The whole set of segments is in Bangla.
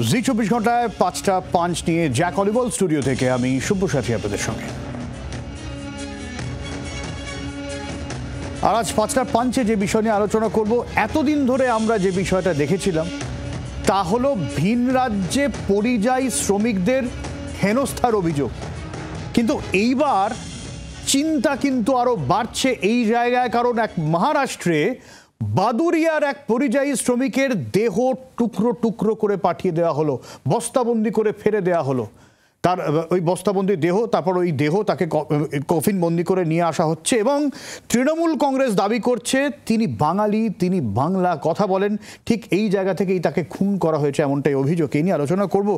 জি 24 ঘন্টায় 5টা পাঞ্চ নিয়ে জ্যাক অলিভল স্টুডিও থেকে আমি শুভসাথী আপনাদের সঙ্গে। আর আজ 5টা পাঞ্চে যে বিষয় নিয়ে আলোচনা করব, এতদিন ধরে আমরা যে বিষয়টা দেখেছিলাম তা হলো ভিন রাজ্যে পরিযায়ী শ্রমিকদের হেনস্থার অভিযোগ। কিন্তু এইবার চিন্তা কিন্তু আরো বাড়ছে এই জায়গায়, কারণ এক মহারাষ্ট্রে বাদুরিয়ার এক পরিযায়ী শ্রমিকের দেহ টুকরো টুকরো করে পাঠিয়ে দেওয়া হলো, বস্তাবন্দি করে ফেলে দেওয়া হলো। তার ওই বস্তাবন্দি দেহ, তারপর ওই দেহ তাকে কফিন বন্দি করে নিয়ে আসা হচ্ছে এবং তৃণমূল কংগ্রেস দাবি করছে তিনি বাঙালি, তিনি বাংলা কথা বলেন। ঠিক এই জায়গা থেকেই তাকে খুন করা হয়েছে, এমনটাই অভিযোগ। এই নিয়ে আলোচনা করব।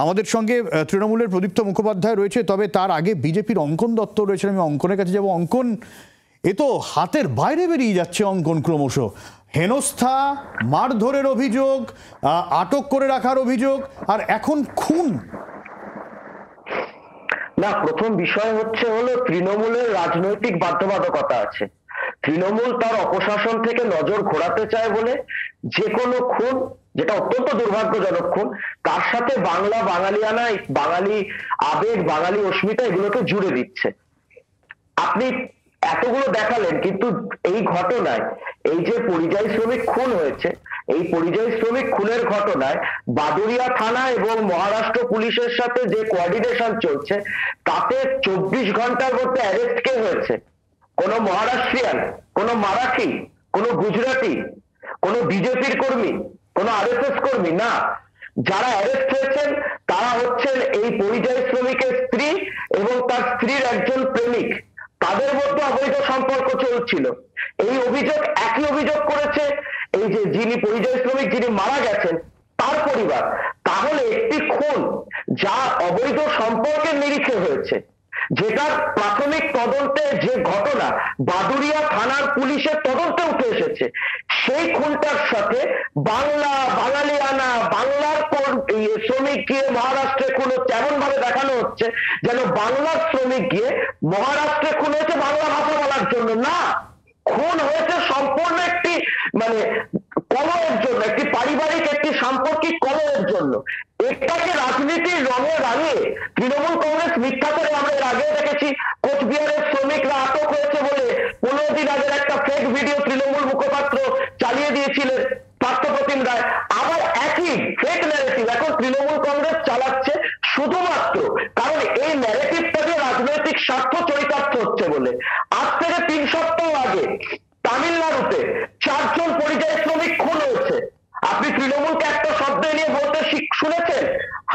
আমাদের সঙ্গে তৃণমূলের প্রদীপ্ত মুখোপাধ্যায় রয়েছে, তবে তার আগে বিজেপির অঙ্কন দত্ত রয়েছেন। আমি অঙ্কনের কাছে যাব। অঙ্কন, এ তো হাতের বাইরে বেরিয়ে যাচ্ছে অঙ্কন ক্রমশ। হেনস্থা, মারধরের অভিযোগ, আটক করে রাখার অভিযোগ, আর এখন খুন। না, প্রথম বিষয় হলো তৃণমূলের রাজনৈতিক বাধ্যবাধকতা আছে। তৃণমূল তার অপশাসন থেকে নজর ঘোরাতে চায় বলে যে কোনো খুন, যেটা অত্যন্ত দুর্ভাগ্যজনক খুন, তার সাথে বাংলা, বাঙালিয়ানা, বাঙালি আবেগ, বাঙালি অস্মিতা এগুলোকে জুড়ে দিচ্ছে। আপনি এতগুলো দেখালেন, কিন্তু এই ঘটনায়, এই যে পরিযায়ী শ্রমিক খুন হয়েছে, এই পরিযায়ী শ্রমিক খুনের ঘটনায় বাদুরিয়া থানা এবং মহারাষ্ট্র পুলিশের সাথে যে কোঅর্ডিনেশন চলছে, তাতে 24 ঘন্টার মধ্যে অ্যারেস্ট কে হয়েছে? কোন মহারাষ্ট্রিয়ান, কোন মারাঠি, কোন গুজরাটি, কোন বিজেপির কর্মী, কোন আরএসএস কর্মী না। যারা অ্যারেস্ট হয়েছেন তারা হচ্ছেন এই পরিযায়ী শ্রমিকের স্ত্রী এবং তার স্ত্রীর একজন প্রেমিক। তাদের মধ্যে অবৈধ সম্পর্ক চলছিল। এই অভিযোগ, একই অভিযোগ করেছে এই যে যিনি পরিযায়ী শ্রমিক, যিনি মারা গেছেন, তার পরিবার। তাহলে একটি খুন যা অবৈধ সম্পর্কের নিরিখে হয়েছে, যেটার প্রাথমিক তদন্তে যে ঘটনা বাদুরিয়া থানার পুলিশের তদন্তে উঠে এসেছে, সেই খুনটার সাথে বাংলা, বাঙালিয়ানা, বাংলার শ্রমিক গিয়ে মহারাষ্ট্রে খুন হচ্ছে, এমন ভাবে দেখানো হচ্ছে যেন বাংলার শ্রমিক গিয়ে মহারাষ্ট্রে খুন হয়েছে বাংলা ভাষা বলার জন্য। না, খুন হয়েছে সম্পূর্ণ একটি কলহের জন্য, একটি পারিবারিক, একটি সাম্পর্কিক কলহের জন্য। এটাকে রাজনীতির রঙে রাঙিয়ে তৃণমূল কংগ্রেস মিথ্যা করে, আমরা এর আগেও দেখেছি কোচবিহারের শ্রমিকরা আটক হয়েছে বলে 15 দিন আগের একটা ফেক ভিডিও তৃণমূল মুখপাত্র চালিয়ে দিয়েছিলেন পার্থপ্রতিম রায়। আবার একই ফেক ন্যারেটিভ এখন তৃণমূল কংগ্রেস চালাচ্ছে, শুধুমাত্র কারণ এই ন্যারেটিভটা দিয়ে রাজনৈতিক স্বার্থ চরিতার্থ হচ্ছে বলে। আজ থেকে 3 সপ্তাহ আগে তামিলনাড়ুতে 4 জন পরিযায়ী শ্রমিক খুন হয়েছে। আপনি তৃণমূলকে একটা শব্দ নিয়ে বলতে শুনেছেন?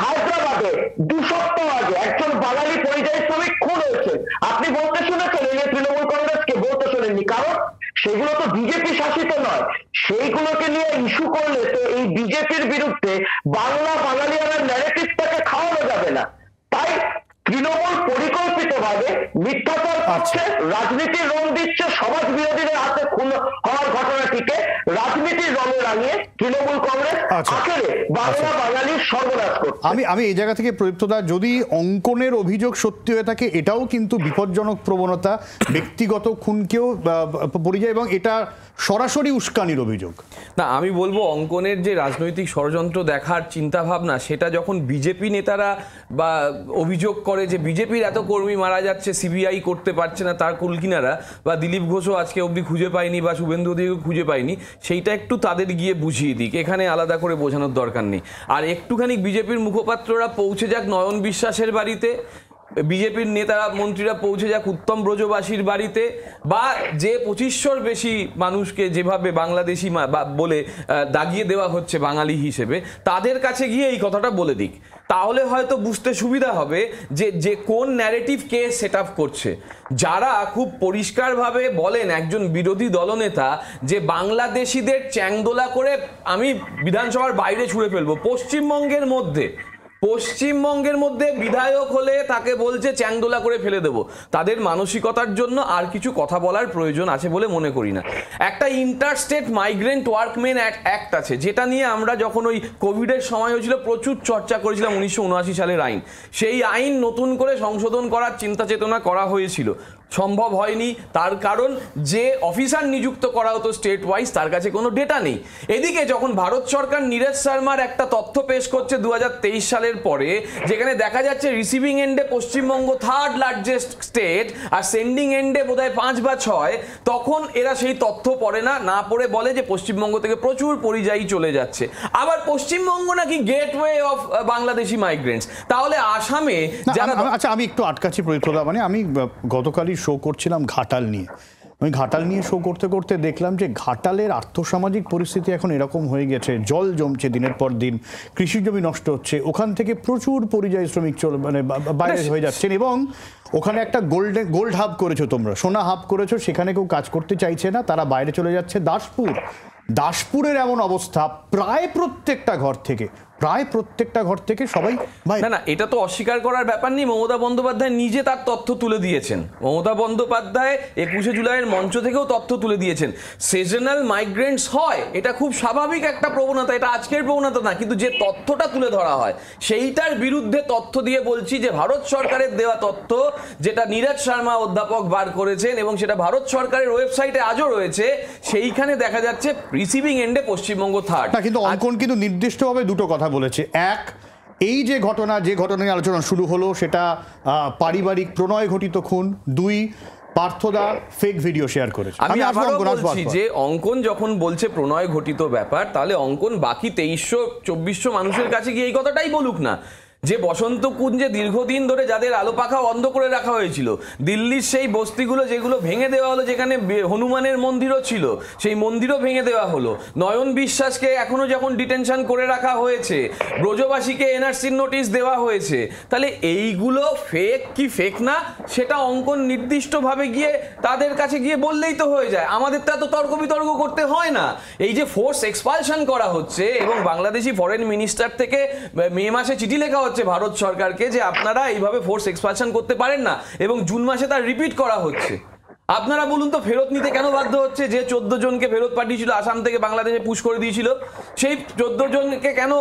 হায়দ্রাবাদে 2 সপ্তাহ আগে একজন বাঙালি পরিযায়ী শ্রমিক খুন হয়েছে। আপনি বলতে শুনেছেন? এই তৃণমূল কংগ্রেসকে বলতে শোনেননি, কারণ সেগুলো তো বিজেপি শাসিত নয়। সেইগুলোকে নিয়ে ইস্যু করলে তো এই বিজেপির বিরুদ্ধে বাংলা, বাঙালিয়ানার ন্যারেটিভটাকে খাওয়ানো যাবে না। তাই তৃণমূল পরিকল্পিতভাবে মিথ্যাচার করছে, রাজনীতির রং দিচ্ছে, সমাজ বিরোধীদের হাতে খুন হওয়ার ঘটনাটিকে রাজনীতির রঙে রাঙিয়ে তৃণমূল কংগ্রেস আখেরে বাংলা, বাঙালির সর্বনাশ করছে। আমি এই জায়গা থেকে প্রদীপ্তদা, যদি অঙ্কনের অভিযোগ সত্যি হয়ে থাকে, এটাও কিন্তু বিপজ্জনক প্রবণতা, ব্যক্তিগত খুনকেও পরিযায়, এবং এটা সরাসরি উস্কানির অভিযোগ। না, আমি বলবো অঙ্কনের যে রাজনৈতিক ষড়যন্ত্র দেখার চিন্তা ভাবনা, সেটা যখন বিজেপি নেতারা বা অভিযোগ করে যে বিজেপির এত কর্মী মারা যাচ্ছে, সিবিআই করতে পারছে না তার কুলকিনারা, বা দিলীপ ঘোষও আজকে অবধি খুঁজে পায়নি, বা শুভেন্দু অধিকারীও খুঁজে পায়নি, সেইটা একটু তাদের গিয়ে বুঝিয়ে দিক, এখানে আলাদা করে বোঝানোর দরকার নেই। আর একটুখানি বিজেপির মুখপাত্ররা পৌঁছে যাক নয়ন বিশ্বাসের বাড়িতে, বিজেপির নেতারা, মন্ত্রীরা পৌঁছে যাক উত্তম ব্রজবাসীর বাড়িতে, বা যে 2500-র বেশি মানুষকে যেভাবে বাংলাদেশি বলে দাগিয়ে দেওয়া হচ্ছে বাঙালি হিসেবে, তাদের কাছে গিয়ে এই কথাটা বলে দিক। তাহলে হয়তো বুঝতে সুবিধা হবে যে কোন ন্যারেটিভ কে সেট আপ করছে। যারা খুব পরিষ্কারভাবে বলেন, একজন বিরোধী দলনেতা, যে বাংলাদেশিদের চ্যাংদোলা করে আমি বিধানসভার বাইরে ছুঁড়ে ফেলবো। পশ্চিমবঙ্গের মধ্যে বিধায়ক হলে তাকে বলছে চ্যাংদোলা করে ফেলে দেব। তাদের মানসিকতার জন্য আর কিছু কথা বলার প্রয়োজন আছে বলে মনে করি না। একটা ইন্টারস্টেট মাইগ্রেন্ট ওয়ার্কম্যান অ্যাক্ট আছে, যেটা নিয়ে আমরা যখন ওই কোভিডের সময় হয়েছিল প্রচুর চর্চা করেছিলাম, 1979 সালের আইন। সেই আইন নতুন করে সংশোধন করার চিন্তা চেতনা করা হয়েছিল। সম্ভব হয়নি, তার কারণ যে অফিসার নিযুক্ত করা হতো স্টেট ওয়াইজ তার কাছে কোনো ডেটা নেই। এদিকে যখন ভারত সরকার নীরজ শর্মার একটা তথ্য পেশ করছে 2023 সালের পরে, যেখানে দেখা যাচ্ছে রিসিভিং এন্ডে পশ্চিমবঙ্গ থার্ড লার্জেস্ট স্টেট আর সেন্ডিং এন্ডে বোধহয় 5 বা 6, তখন এরা সেই তথ্য পড়ে না পড়ে বলে যে পশ্চিমবঙ্গ থেকে প্রচুর পরিযায়ী চলে যাচ্ছে। আবার পশ্চিমবঙ্গ নাকি গেটওয়ে অফ বাংলাদেশি মাইগ্রেন্টস। তাহলে আসামে যারা, আচ্ছা আমি একটু আটকাচ্ছি প্রদীপ্তদা, মানে আমি গতকালই শো করছিলাম ঘাটাল নিয়ে। আমি ঘাটাল নিয়ে শো করতে করতে দেখলাম যে ঘাটালের আর্থসামাজিক পরিস্থিতি এখন এরকম হয়ে গেছে, জল জমছে দিনের পর দিন, কৃষি জমি নষ্ট হচ্ছে, ওখান থেকে প্রচুর পরিযায়ী শ্রমিক মানে বাইরে হয়ে যাচ্ছেন, এবং ওখানে একটা গোল্ড হাব করেছো তোমরা, সোনা হাব করেছো, সেখানে কেউ কাজ করতে চাইছে না, তারা বাইরে চলে যাচ্ছে। দাসপুরের এমন অবস্থা, প্রায় প্রত্যেকটা ঘর থেকে সবাই বাইরে। না এটা তো অস্বীকার করার ব্যাপার নেই, মমতা বন্দ্যোপাধ্যায় নিজে তার তথ্য তুলে দিয়েছেন। মমতা বন্দ্যোপাধ্যায় 21শে জুলাইয়ের মঞ্চ থেকেও তথ্য তুলে দিয়েছেন। সিজনাল মাইগ্রেন্টস হয়, এটা খুব স্বাভাবিক একটা প্রবণতা, এটা আজকের প্রবণতা না, কিন্তু যে তথ্যটা তুলে ধরা হয় সেইটার বিরুদ্ধে তথ্য দিয়ে বলছি যে ভারত সরকারের দেওয়া তথ্য, যেটা নীরজ শর্মা অধ্যাপক বার করেছেন এবং সেটা ভারত সরকারের ওয়েবসাইটে আজও রয়েছে, সেইখানে দেখা যাচ্ছে রিসিভিং এন্ডে পশ্চিমবঙ্গ থার্ড। কিন্তু অঙ্কন কিন্তু নির্দিষ্টভাবে দুটো কথা বলেছে। এক, এই যে ঘটনা নিয়ে আলোচনা শুরু হলো সেটা পারিবারিক প্রণয় ঘটিত খুন। দুই, পার্থদা ফেক ভিডিও শেয়ার করেছে। আমি আবারও বলছি যে অঙ্কন যখন বলছে প্রণয় ঘটিত ব্যাপার, তাহলে অঙ্কন বাকি 2300-2400 মানুষের কাছে গিয়ে এই কথাটাই বলুক না যে বসন্ত কুঞ্জে দীর্ঘদিন ধরে যাদের আলো পাখা বন্ধ করে রাখা হয়েছিল, দিল্লির সেই বস্তিগুলো যেগুলো ভেঙে দেওয়া হলো, যেখানে হনুমানের মন্দিরও ছিল সেই মন্দিরও ভেঙে দেওয়া হলো, নয়ন বিশ্বাসকে এখনো যখন ডিটেনশন করে রাখা হয়েছে, ব্রজবাসীকে এনআরসির নোটিশ দেওয়া হয়েছে, তাহলে এইগুলো ফেক কি ফেক না সেটা অঙ্কন নির্দিষ্টভাবে গিয়ে তাদের কাছে গিয়ে বললেই তো হয়ে যায়। আমাদের তো এত তর্ক বিতর্ক করতে হয় না। এই যে ফোর্স এক্সপালশন করা হচ্ছে এবং বাংলাদেশি ফরেন মিনিস্টার থেকে মে মাসে চিঠি লেখা হচ্ছে ভারত সরকারকে যে আপনারা এইভাবে ফোর্স এক্সপানশন করতে পারেন না, এবং জুন মাসে তার রিপিট করা হচ্ছে। আপনারা বলুন তো ফেরত নিতে কেন বাধ্য হচ্ছে? যে 14 জনকে ফেরত পাঠিয়েছিল আসাম থেকে বাংলাদেশে পুশ করে দিয়েছিল, সেই 14 জনকে কেন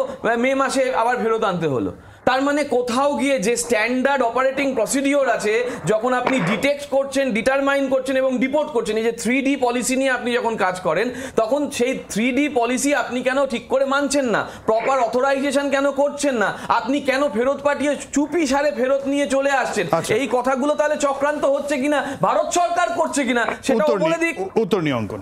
মে মাসে আবার ফেরত আনতে হলো? তার মানে কোথাও গিয়ে যে স্ট্যান্ডার্ড অপারেটিং প্রসিডিওর আছে, যখন আপনি ডিটেক্ট করছেন, ডিটারমাইন করছেন এবং ডিপোর্ট করছেন, এই যে 3D পলিসি নিয়ে আপনি যখন কাজ করেন, তখন সেই 3D পলিসি আপনি কেন ঠিক করে মানছেন না? প্রপার অথরাইজেশন কেন করছেন না? আপনি কেন ফেরত পাঠিয়ে চুপি সারে ফেরত নিয়ে চলে আসছেন? এই কথাগুলো তাহলে চক্রান্ত হচ্ছে কিনা, ভারত সরকার করছে কিনা সেটাও বলে দিক। উত্তর নিয়ে অঙ্কন।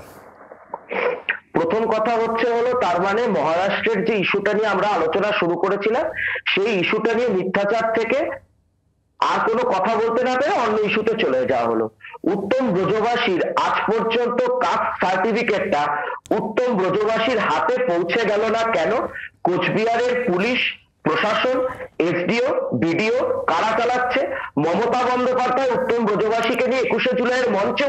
প্রথম কথা হলো তার মানে মহারাষ্ট্রের যে ইস্যুটা নিয়ে আমরা আলোচনা শুরু করেছিলাম, সেই ইস্যুটা নিয়ে মিথ্যাচার থেকে আর কোনো কথা বলতে না পেরে অন্য ইস্যুতে চলে যাওয়া হলো। উত্তম ব্রজবাসীর আজ পর্যন্ত কাস্ট সার্টিফিকেটটা উত্তম ব্রজবাসীর হাতে পৌঁছে গেল না কেন? কোচবিহারের পুলিশ প্রশাসন, এসডিও, বিডিও কারা চালাচ্ছে? মমতা বন্দ্যোপাধ্যায় উত্তম ব্রজবাসীকে নিয়ে 21শে জুলাইয়ের মঞ্চে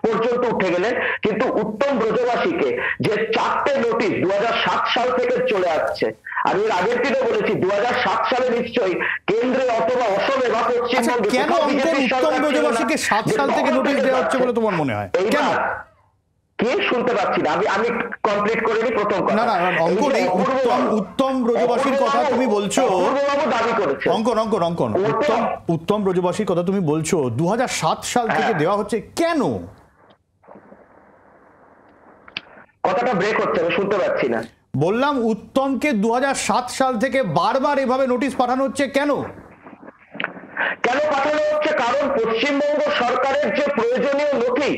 পর্যন্ত উঠে গেলেন, কিন্তু উত্তম ব্রজবাসীকে যে 4টে নোটিশ 2007 সাল থেকে চলে আসছে, আমি এর আগের দিনে বলেছি 2007 সালে নিশ্চয়ই কেন্দ্রে অথবা অসমে বা পশ্চিমবঙ্গে কেন উত্তম ব্রজবাসীকে 7 সাল থেকে নোটিশ দেওয়া হচ্ছে বলে তোমার মনে হয়? কেন কে শুনতে পাচ্ছি না? আমি কমপ্লিট করে নি প্রথম কথা। না অঙ্কন, এই উত্তম ব্রজবাসীর কথা তুমি বলছো, দাবি করেছে অঙ্কন উত্তম ব্রজবাসীর কথা তুমি বলছো 2007 সাল থেকে দেওয়া হচ্ছে, কেন? কথাটা ব্রেক হচ্ছে, আমি শুনতে পাচ্ছি না। বললাম উত্তমকে 2007 সাল থেকে বারবার এভাবে নোটিশ পাঠানো হচ্ছে, কেন পাঠানো হচ্ছে? কারণ পশ্চিমবঙ্গ সরকারের যে প্রয়োজনীয় নথি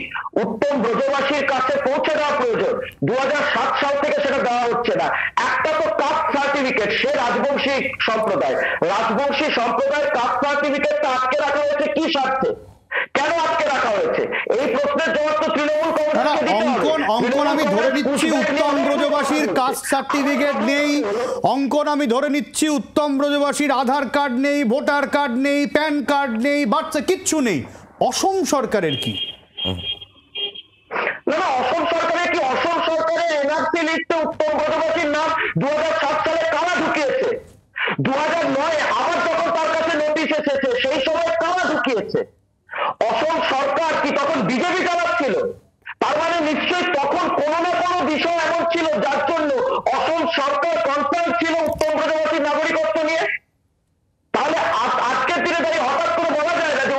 উত্তম ব্রজবাসীর কাছে পৌঁছে দেওয়া প্রয়োজন, 2007 সাল থেকে সেটা দেওয়া হচ্ছে না। একটা তো কাস্ট সার্টিফিকেট, সে রাজবংশী সম্প্রদায় কাস্ট সার্টিফিকেটটা আটকে রাখা হয়েছে কি স্বার্থে? কেন আটকে রাখা হয়েছে? এই প্রশ্নের জবাব তো তৃণমূল কংগ্রেসকে দিতে হবে। অঙ্কন আমি ধরে নিচ্ছি উত্তম ব্রজবাসীর কাস্ট সার্টিফিকেট নেই, অঙ্কন আমি ধরে নিচ্ছি উত্তম ব্রজবাসীর আধার কার্ড নেই, ভোটার কার্ড নেই, প্যান কার্ড নেই, বার্থ কিচ্ছু নেই। অসম সরকারের কি? না অসম সরকারের কি? অসম সরকারের এনআরসি লিস্টে উত্তম ব্রজবাসীর নাম 2007 সালে কারা ঢুকিয়েছে? 2009 আবার যখন তার কাছে নোটিশ এসেছে সেই সময় কারা ঢুকিয়েছে? অসম সরকার কি তখন বিজেপি চালাচ্ছিল? তার মানে নিশ্চয়ই তখন কোনো না কোনো বিষয় এমন ছিল যার জন্য অসম সরকার কনসার্ন ছিল উত্তম ব্রজবাসীর নাগরিকত্ব নিয়ে। তাহলে আজকের দিনে দাঁড়িয়ে হঠাৎ করে বলা যায় না যে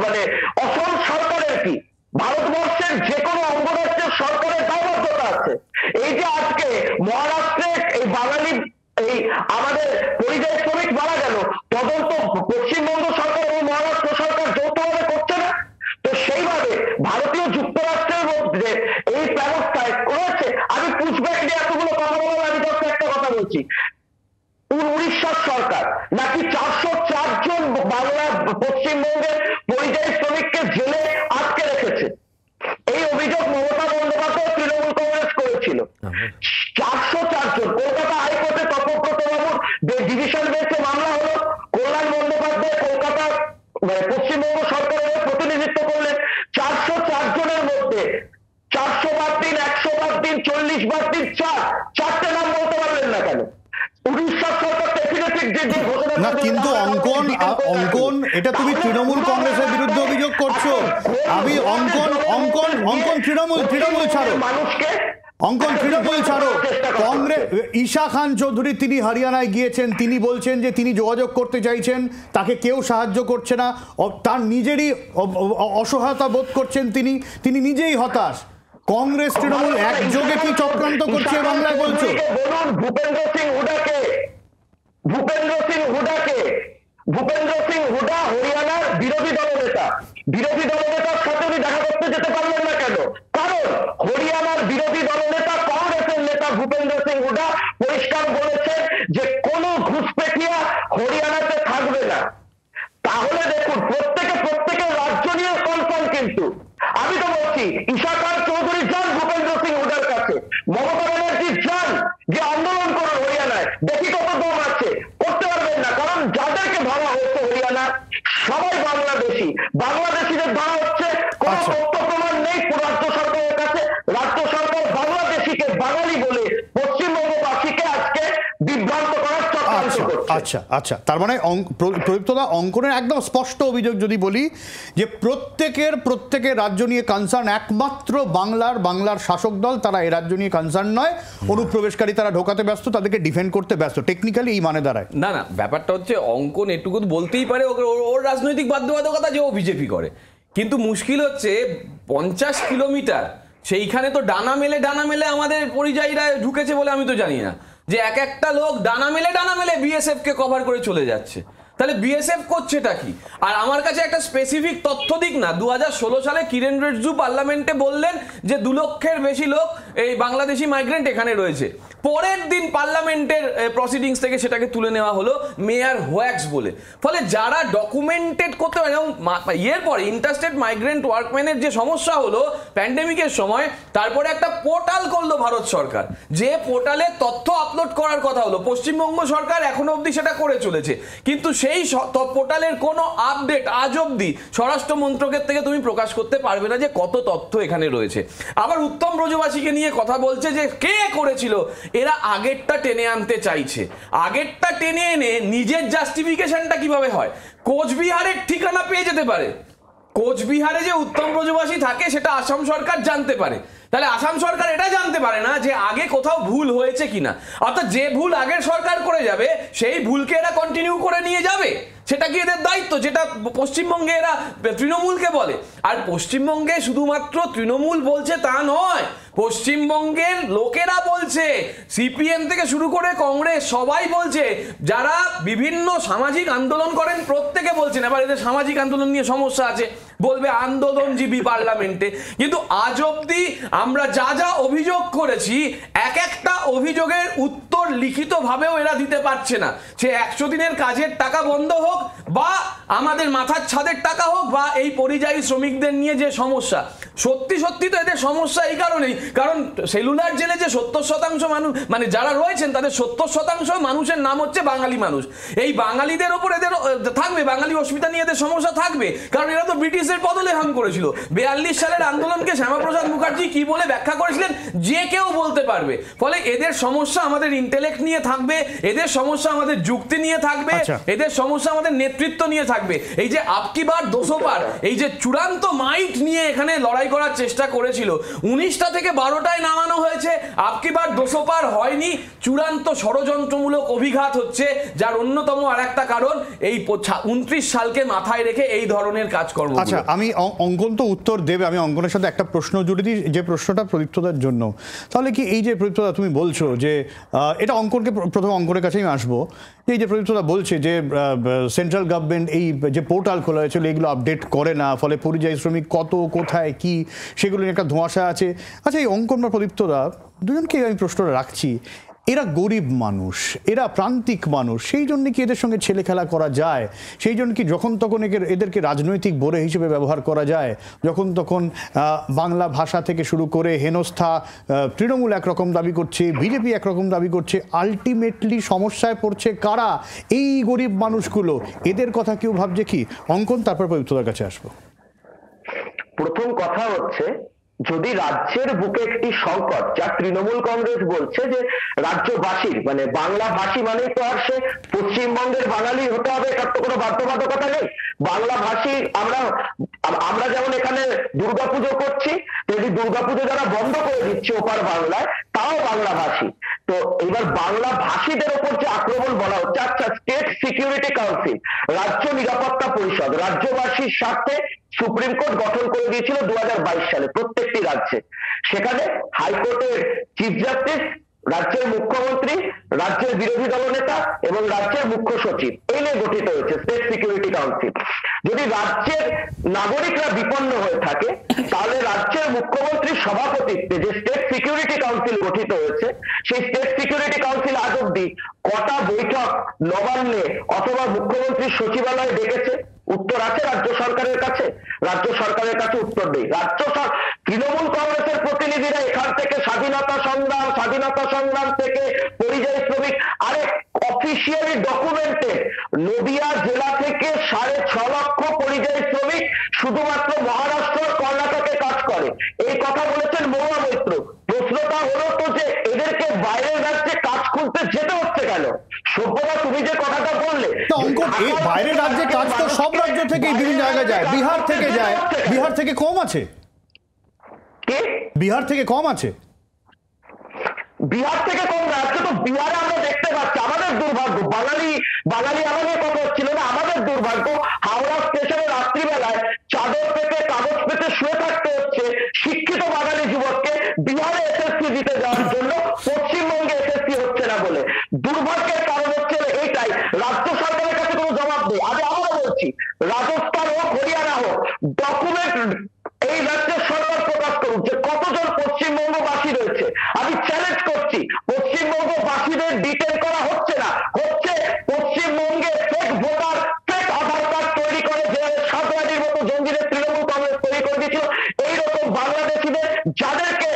মানে অসম সরকারের কি, ভারতবর্ষের যে কোনো অঙ্গরাজ্যের সরকারের দায়বদ্ধতা আছে। এই যে আজকে মহারাষ্ট্রে এই বাঙালি এই আমাদের পরিযায়ী শ্রমিক মারা গেল, তদন্ত পশ্চিমবঙ্গ সরকার এবং মহারাষ্ট্র সরকার যৌথভাবে করছে না। তো সেইভাবে ভারতীয় যুক্তরাষ্ট্রের মধ্যে এই ব্যবস্থায় রয়েছে। আমি পুশব্যাক নিয়ে এতগুলো কথা বললাম, আমি জাস্ট একটা কথা বলছি। উড়িষ্যার সরকার নাকি 404 জন বাংলা পশ্চিমবঙ্গের পরিযায়ী শ্রমিককে জেলে আটকে রেখেছে। এই অভিযোগ মমতা বন্দ্যোপাধ্যায় তৃণমূল কংগ্রেস করেছিল। 404 জন। কলকাতা হাইকোর্টে তপব্রত বাবুর ডিভিশন বেঞ্চে মামলা হলো, কল্যাণ বন্দ্যোপাধ্যায় কলকাতা পশ্চিমবঙ্গ সরকারের প্রতিনিধিত্ব করলেন। 404 জনের মধ্যে 400 বার দিন, 100 বার দিন, 40 বার দিন, চারটে নাম বলতে পারলেন না কেন? উড়িষ্যার সরকার যে ঘোষণা না, কিন্তু অঙ্কন এটা তুমি তৃণমূল কংগ্রেসের বিরুদ্ধে অভিযোগ করছো। আমি অঙ্কন তৃণমূল ছাড়ো, মানুষকে অঙ্কন তৃণমূল ছাড়ো। কংগ্রেস ঈশা খান চৌধুরী তিনি হরিয়ানায় গিয়েছেন, তিনি বলছেন যে তিনি যোগাযোগ করতে চাইছেন, তাকে কেউ সাহায্য করছে না, তার নিজেরই অসহায়তা বোধ করছেন, তিনি নিজেই হতাশ। কংগ্রেস তৃণমূল একযোগে কি চক্রান্ত করছে বাংলায় বলছো? বলুন ভূপেন্দ্র সিং হুডা হরিয়ানার বিরোধী দলনেতা। বিরোধী দলনেতার সাথে উনি দেখা করতে যেতে পারলেন না কেন? কারণ হরিয়ানার বিরোধী দলনেতা কংগ্রেসের নেতা ভূপেন্দ্র সিং হুডা পরিষ্কার বলেছেন যে কোনো ঘুষপেটিয়া হরিয়ানাতে থাকবে না। তাহলে দেখুন প্রত্যেকের রাজ্য নিয়ে কনসার্ন। কিন্তু আমি তো বলছি ঈশা খান চৌধুরী যান ভূপেন্দ্র সিং হুডার কাছে, মমতা ব্যানার্জি যান, যে আন্দোলন করুন হরিয়ানায়, দেখি কত দম আছে। করতে পারবেন না, কারণ যাদেরকে ধরা হচ্ছে হরিয়ানা সবাই বাংলাদেশিদের ধরা হচ্ছে। কোন তথ্য প্রমাণ নেই রাজ্য সরকারের কাছে। রাজ্য সরকার বাংলাদেশিকে বাঙালি বলে পশ্চিমবঙ্গবাসীকে আজকে বিভ্রান্ত করার চক্রান্ত করছে। আচ্ছা, তার মানে প্রদীপ্তদা অঙ্কনের একদম স্পষ্ট অভিযোগ যদি বলি যে প্রত্যেকের রাজ্য নিয়ে কনসার্ন, একমাত্র বাংলার শাসক দল তারা এই রাজ্য নিয়ে কনসার্ন নয়, অনুপ্রবেশকারী তারা ঢোকাতে ব্যস্ত, তাদেরকে ডিফেন্ড করতে ব্যস্ত। টেকনিক্যালি এই মানে দাঁড়ায় না, ব্যাপারটা হচ্ছে অঙ্কন এটুকু বলতেই পারে ওর রাজনৈতিক বাধ্যবাধকতা যে ও বিজেপি করে, কিন্তু মুশকিল হচ্ছে 50 কিলোমিটার সেইখানে তো ডানা মেলে আমাদের পরিযায়ীরা ঢুকেছে বলে আমি তো জানি না যে একটা লোক ডানা মেলে বিএসএফ কে কভার করে চলে যাচ্ছে। তাহলে বিএসএফ করছেটা কি? আর আমার কাছে একটা স্পেসিফিক তথ্য দিক না, 2016 সালে কিরেন রিজিজু পার্লামেন্টে বললেন যে 2 লক্ষের বেশি লোক এই বাংলাদেশি মাইগ্রেন্ট এখানে রয়েছে। পরের দিন পার্লামেন্টের প্রসিডিংস থেকে সেটাকে তুলে নেওয়া হলো মেয়ার হোয়াক্স বলে। ফলে যারা ডকুমেন্টেড করতে পারে, এবং এর পরে ইন্টারস্টেট মাইগ্রেন্ট ওয়ার্কম্যানের যে সমস্যা হলো প্যান্ডেমিকের সময়, তারপরে একটা পোর্টাল করলো ভারত সরকার, যে পোর্টালে তথ্য আপলোড করার কথা হলো। পশ্চিমবঙ্গ সরকার এখনো অবধি সেটা করে চলেছে, কিন্তু সেই পোর্টালের কোনো আপডেট আজ অবধি স্বরাষ্ট্র মন্ত্রকের থেকে তুমি প্রকাশ করতে পারবে না যে কত তথ্য এখানে রয়েছে। আবার উত্তম ব্রজবাসীকে নিয়ে কথা বলছে যে কে করেছিল, এরা আগেরটা টেনে আনতে চাইছে। আগেরটা টেনে এনে নিজের জাস্টিফিকেশনটা কিভাবে হয়? কোচবিহারের ঠিকানা পেয়ে যেতে পারে, কোচবিহারে যে উত্তম ব্রজবাসী থাকে সেটা আসাম সরকার জানতে পারে, তাহলে আসাম সরকার এটা জানতে পারে না যে আগে কোথাও ভুল হয়েছে কিনা। অর্থাৎ যে ভুল আগের সরকার করে যাবে সেই ভুলকে এরা কন্টিনিউ করে নিয়ে যাবে, সেটা কি এদের দায়িত্ব? যেটা পশ্চিমবঙ্গে এরা তৃণমূলকে বলে। আর পশ্চিমবঙ্গে শুধুমাত্র তৃণমূল বলছে তা নয়, পশ্চিমবঙ্গের লোকেরা বলছে, সিপিএম থেকে শুরু করে কংগ্রেস সবাই বলছে, যারা বিভিন্ন সামাজিক আন্দোলন করেন প্রত্যেকে বলছেন। এবার এদের সামাজিক আন্দোলন নিয়ে সমস্যা আছে, বলবে আন্দোলনজীবী পার্লামেন্টে। কিন্তু আজ অব্দি আমরা যা অভিযোগ করেছি, একটা অভিযোগের উত্তর লিখিতভাবেও এরা দিতে পারছে না। সে 100 দিনের কাজের টাকা বন্ধ হোক, বা আমাদের মাথার ছাদের টাকা হোক, বা এই পরিযায়ী শ্রমিকদের নিয়ে যে সমস্যা। সত্যি তো এদের সমস্যা এই কারণেই, কারণ সেলুলার জেলে যে 70% মানুষ, মানে যারা রয়েছেন তাদের 70% মানুষের নাম হচ্ছে বাঙালি মানুষ। এই বাঙালিদের ওপর এদের থাকবে, বাঙালি অস্মিতা নিয়ে এদের সমস্যা থাকবে, কারণ এরা তো ব্রিটিশের পদলে হাম করেছিল। 42 সালের আন্দোলনকে শ্যামাপ্রসাদ মুখার্জি কি বলে ব্যাখ্যা করেছিলেন যে কেউ বলতে পারবে। ফলে এদের সমস্যা আমাদের ইন্টেলেক্ট নিয়ে থাকবে, এদের সমস্যা আমাদের যুক্তি নিয়ে থাকবে, এদের সমস্যা আমাদের নেতৃত্ব নিয়ে থাকবে। এই যে আপকি বার 200 পার, এই যে চূড়ান্ত মাইট নিয়ে এখানে লড়াই করার চেষ্টা করেছিল, 19টা থেকে 12টায় নামানো হয়েছে, আপকি বার 200 পার হয়নি। চূড়ান্ত ষড়যন্ত্রমূলক অভিঘাত হচ্ছে, যার অন্যতম আর একটা কারণ এই 29 সালকে মাথায় রেখে এই ধরনের কাজকর্ম। আচ্ছা, আমি অঙ্কন তো উত্তর দেবে, আমি অঙ্কনের সাথে একটা প্রশ্ন জুড়ে দিই, যে প্রশ্নটা প্রদীপ্তদার জন্য। তাহলে কি এই যে প্রদীপ্তদা তুমি বলছো যে এটা অঙ্কনকে, প্রথম অঙ্কনের কাছেই আমি আসবো, এই যে প্রদীপ্তদা বলছে যে সেন্ট্রাল গভর্নমেন্ট এই যে পোর্টাল খোলা হয়েছিল এগুলো আপডেট করে না, ফলে পরিযায়ী শ্রমিক কত কোথায় কি সেগুলো নিয়ে একটা ধোঁয়াশা আছে। আচ্ছা, এই অঙ্কন বা প্রদীপ্তদা দুজনকে আমি প্রশ্নটা রাখছি, এরা গরিব মানুষ, এরা প্রান্তিক মানুষ, সেই জন্য কি এদের সঙ্গে ছেলে খেলা করা যায়? সেই জন্য কি যখন তখন এদেরকে রাজনৈতিক বোরে হিসেবে ব্যবহার করা যায়? যখন তখন বাংলা ভাষা থেকে শুরু করে হেনস্থা, তৃণমূল একরকম দাবি করছে, বিজেপি একরকম দাবি করছে, আলটিমেটলি সমস্যায় পড়ছে কারা? এই গরিব মানুষগুলো। এদের কথা কেউ ভাবছে কি? অঙ্কন, তারপর প্রদীপ্তদার কাছে আসবো। প্রথম কথা হচ্ছে, যদি রাজ্যের বুকে একটি সংকট, যা তৃণমূল কংগ্রেস বলছে যে রাজ্যবাসীর মানে বাংলা ভাষী মানেই তো আর সে পশ্চিমবঙ্গের বাঙালি হতে হবে, এটার তো কোনো বাধ্যবাধকতা নেই। বাংলা ভাষী আমরা যেমন এখানে দুর্গাপুজো করছি, তেমনি দুর্গাপুজো যারা বন্ধ করে দিচ্ছে ওপার বাংলায়, তাও বাংলা ভাষী। তো এবার বাংলা ভাষীদের ওপর যে আক্রমণ বলা হচ্ছে, আচ্ছা, স্টেট সিকিউরিটি কাউন্সিল, রাজ্য নিরাপত্তা পরিষদ, রাজ্যবাসীর স্বার্থে সুপ্রিম কোর্ট গঠন করে দিয়েছিল 2022 সালে প্রত্যেকটি রাজ্যে। সেখানে হাইকোর্টের চিফ জাস্টিস, রাজ্যের মুখ্যমন্ত্রী, রাজ্যের বিরোধী দলনেতা এবং রাজ্যের মুখ্য সচিব, এই নিয়ে গঠিত হয়েছে স্টেট সিকিউরিটি কাউন্সিল। যদি রাজ্যের নাগরিকরা বিপন্ন হয়ে থাকে, তাহলে রাজ্যের মুখ্যমন্ত্রীর সভাপতিত্বে যে স্টেট সিকিউরিটি কাউন্সিল গঠিত হয়েছে, সেই স্টেট সিকিউরিটি কাউন্সিল আজ অব্দি কটা বৈঠক নবান্নে অথবা মুখ্যমন্ত্রীর সচিবালয়ে ডেকেছে? উত্তর আছে রাজ্য সরকারের কাছে? রাজ্য সরকারের কাছে উত্তর নেই। তৃণমূল কংগ্রেসের প্রতিনিধিরা এখান থেকে স্বাধীনতা সংগ্রাম থেকে পরিযায়ী শ্রমিক, আরে অফিসিয়ালি ডকুমেন্টেড নদিয়া জেলা থেকে 6.5 লক্ষ পরিযায়ী শ্রমিক শুধুমাত্র মহারাষ্ট্র কর্ণাটকে কাজ করে, এই কথা বলেছেন মহুয়া মৈত্র। প্রশ্নটা হলো তো যে এদেরকে বাইরের রাজ্যে কাজ খুঁজতে যেতে হচ্ছে কেন? সভ্যতা, তুমি যে কথাটা বললে, বাইরের রাজ্যে কাজ তো সব রাজ্য থেকেই বিভিন্ন জায়গায় যায়, বিহার থেকে যায়, বিহার থেকে কম আছে, বিহার থেকে কম আছে, বিহার থেকে কম রাজ্য তো বিহারে আমরা দেখতে পাচ্ছি। আমাদের দুর্ভাগ্য, বাঙালি আমাদের কথা হচ্ছিল না, আমাদের দুর্ভাগ্য হাওড়া স্টেশনে রাত্রিবেলায় চাদর পেতে কাগজ পেতে শুয়ে থাকতে হচ্ছে শিক্ষিত বাঙালি যুবককে বিহারে এসএসসি দিতে যাওয়ার জন্য, পশ্চিমবঙ্গে এসএসসি হচ্ছে না বলে। দুর্ভাগ্যের কারণ হচ্ছে এইটাই, রাজ্য সরকারের কাছে কোনো জবাব নেই। আমি আবারও বলছি, রাজস্থান হোক, হরিয়ানা হোক, ডকুমেন্ট এই রাজ্যের সরকার প্রকাশ করুক যে কতজন পশ্চিমবঙ্গবাসী রয়েছে। আমি চ্যালেঞ্জ করছি, পশ্চিমবঙ্গবাসীদের ডিটেল করা হচ্ছে না, হচ্ছে পশ্চিমবঙ্গে ফেক ভোটার, ফেক আধার কার্ড তৈরি করে, যে সাতরাজির মতো জঙ্গিদের তৃণমূল কংগ্রেস তৈরি করে দিয়েছিল। এইরকম বাংলাদেশিদের যাদেরকে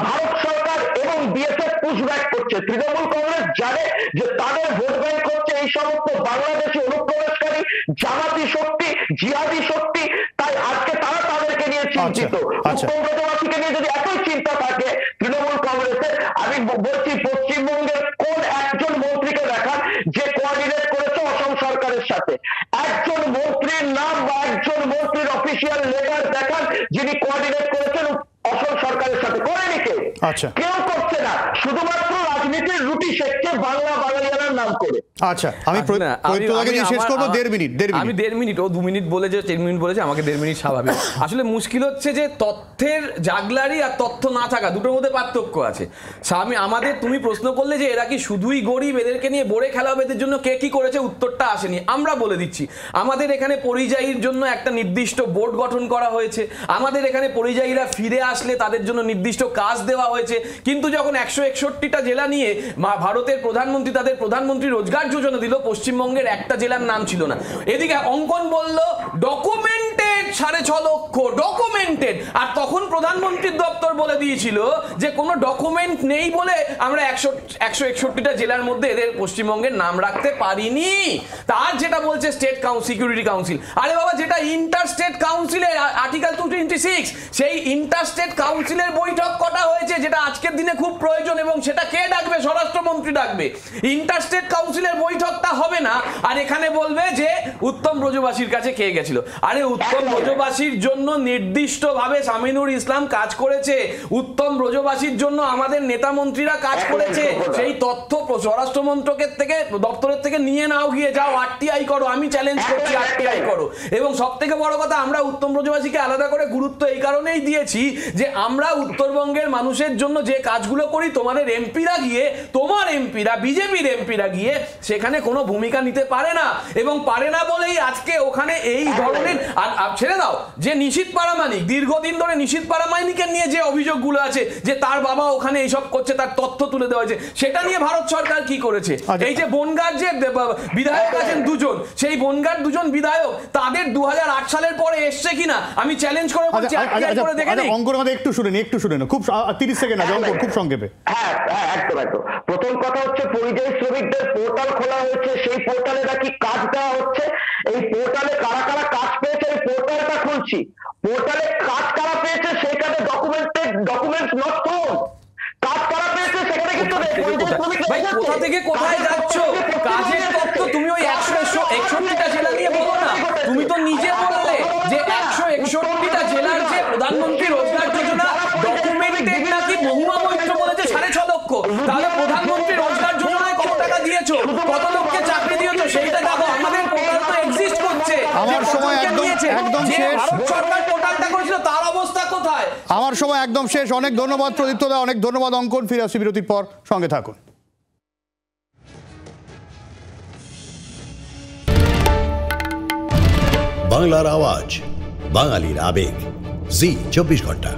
ভারত সরকার এবং বিএসএফ পুশব্যাক করছে, তৃণমূল কংগ্রেস জানে যে তাদের ভোট ব্যাংক হচ্ছে এই সমস্ত বাংলাদেশি অনুপ্রবেশকারী, জামাতি শক্তি, জিহাদি শক্তি। তাই আজকে তারা তাদেরকে নিয়ে চিন্তিত। উত্তরপ্রদেশবাসীকে নিয়ে যদি এতই চিন্তা থাকে তৃণমূল কংগ্রেসের, আমি বলছি পশ্চিমবঙ্গের কোন একজন মন্ত্রীকে দেখান যে কোঅর্ডিনেট করেছে অসম সরকারের সাথে। একজন মন্ত্রীর নাম বা একজন মন্ত্রীর অফিসিয়াল লেটার দেখান যিনি কোঅর্ডিনেট করেছেন অসম সরকারের সাথে। করেনি কেউ, কেউ করছে না, শুধুমাত্র রাজনীতির রুটি শেখছে বাংলা বাঙালিয়ানার নাম করে। আচ্ছা, আমি শেষ করবো 1.5 মিনিট। আমি 1.5 মিনিট, ও 2 মিনিট বলেছে, 3 মিনিট বলেছে, আমাকে 1.5 মিনিট স্বাভাবিক। আসলে মুশকিল হচ্ছে যে তথ্যের জাগলারি আর তথ্য না থাকা, দুটোর মধ্যে পার্থক্য আছে। তুমি প্রশ্ন করলে যে এরা কি শুধুই গরিব, এদেরকে নিয়ে বোরে খেলা হবে, এদের জন্য কে কি করেছে, উত্তরটা আসেনি। আমরা বলে দিচ্ছি, আমাদের এখানে পরিযায়ীর জন্য একটা নির্দিষ্ট বোর্ড গঠন করা হয়েছে, আমাদের এখানে পরিযায়ীরা ফিরে আসলে তাদের জন্য নির্দিষ্ট কাজ দেওয়া হয়েছে। কিন্তু যখন 161টা জেলা নিয়ে ভারতের প্রধানমন্ত্রী তাদের প্রধানমন্ত্রী রোজগার যোজনা দিল, পশ্চিমবঙ্গের একটা জেলার নাম ছিল না। এদিকে অঙ্কন বলল ডকুমেন্টেড 6.5 লক্ষ, ডকুমেন্টেড। আর তখন প্রধানমন্ত্রীর দপ্তর বলে দিয়েছিল যে কোনো ডকুমেন্ট নেই বলে আমরা 161টা জেলার মধ্যে এদের পশ্চিমবঙ্গের নাম রাখতে পারিনি। তার যেটা বলছে স্টেট সিকিউরিটি কাউন্সিল, আরে বাবা, যেটা ইন্টার স্টেট কাউন্সিলের আর্টিকেল 226 সেই ইন্টারস্টেট কাউন্সিলের বৈঠক কটা হয়েছে, যেটা আজকের দিনে খুব প্রয়োজন, এবং সেটা কে ডাকবে? স্বরাষ্ট্রমন্ত্রী ডাকবে। ইন্টারস্টেট কাউন্সিলের বৈঠকটা হবে না, আর এখানে বলবে যে উত্তম ব্রজবাসীর কাছে কে গেছিল। আরে উত্তম ব্রজবাসীর জন্য নির্দিষ্টভাবে সামিনুর ইসলাম কাজ করেছে, উত্তম ব্রজবাসীর জন্য আমাদের নেতা মন্ত্রীরা কাজ করেছে। সেই তথ্য স্বরাষ্ট্র মন্ত্রকের থেকে, দপ্তরের থেকে নিয়ে নাও, গিয়ে যাও আরটিআই করো। আমি চ্যালেঞ্জ করছি, আরটিআই করো। এবং সব থেকে বড় কথা, আমরা উত্তম ব্রজবাসীকে আলাদা করে গুরুত্ব এই কারণেই দিয়েছি যে আমরা উত্তরবঙ্গের মানুষের জন্য যে কাজগুলো করি, তোমাদের এমপিরা গিয়ে, তোমার এমপিরা, বিজেপির এমপিরা গিয়ে সেখানে কোনো ভূমিকা নিতে পারে না, এবং পারে না বলেই আজকে ওখানে এই ধরনের। আর ছেড়ে দাও যে নিশীথ পারামানিক, দীর্ঘদিন ধরে নিশীথ পারামানিককে নিয়ে যে অভিযোগগুলো আছে যে তার বাবা ওখানে এইসব করছে, তার তথ্য তুলে দেওয়া হয়েছে, সেটা নিয়ে ভারত সরকার কি করেছে? এই যে বনগাঁর যে বিধায়ক আছেন দুজন, সেই বনগাঁর দুজন বিধায়ক, তাদের 2008 সালের পরে এসছে কিনা আমি চ্যালেঞ্জ করে বলছি, অঙ্কন আমাদের একটু শুনে নি, খুব 30 সেকেন্ড আছে অঙ্কন, খুব সংক্ষেপে। হ্যাঁ, একদম। প্রথম কথা হচ্ছে পরিযায়ী শ্রমিকদের পোর্টাল খোলা হয়েছে, সেই পোর্টালে নাকি কাজ দেওয়া হচ্ছে। এই পোর্টালে কারা কারা কাজ পেয়েছে, এই পোর্টালটা খুলছি। পোর্টালে কাজ কারা পেয়েছে সেখানে ডকুমেন্টস নট ফাউন্ড। কাজ কারা পেয়েছে সেখানে কিন্তু ভাই কোথা থেকে কোথায় যাচ্ছ? কাজের তথ্য তুমি ওই 161টা জেলা নিয়ে বলো না। তুমি তো নিজে বললে যে 161টা জেলার যে প্রধানমন্ত্রী রোজগার যোজনা ডকুমেন্টেড নাকি মহুয়া মৈত্র বলেছে 6.5 লক্ষ। তাহলে প্রধানমন্ত্রী রোজগার যোজনায় কত টাকা দিয়েছো, কত লোককে চাকরি দিয়েছো, সেইটা দেখো। আমাদের পোর্টাল তো এক্সিস্ট করছে। আমার সময় একদম শেষ। ভারত সরকার পোর্টালটা করেছিল, তার অবস্থা কোথায়? আমার সময় একদম শেষ। অনেক ধন্যবাদ প্রদীপ্ত দা, অনেক ধন্যবাদ অঙ্কন। ফিরে আসছি বিরতির পর, সঙ্গে থাকুন। বাংলার আওয়াজ, বাঙালির আবেগ, জি 24 ঘন্টা।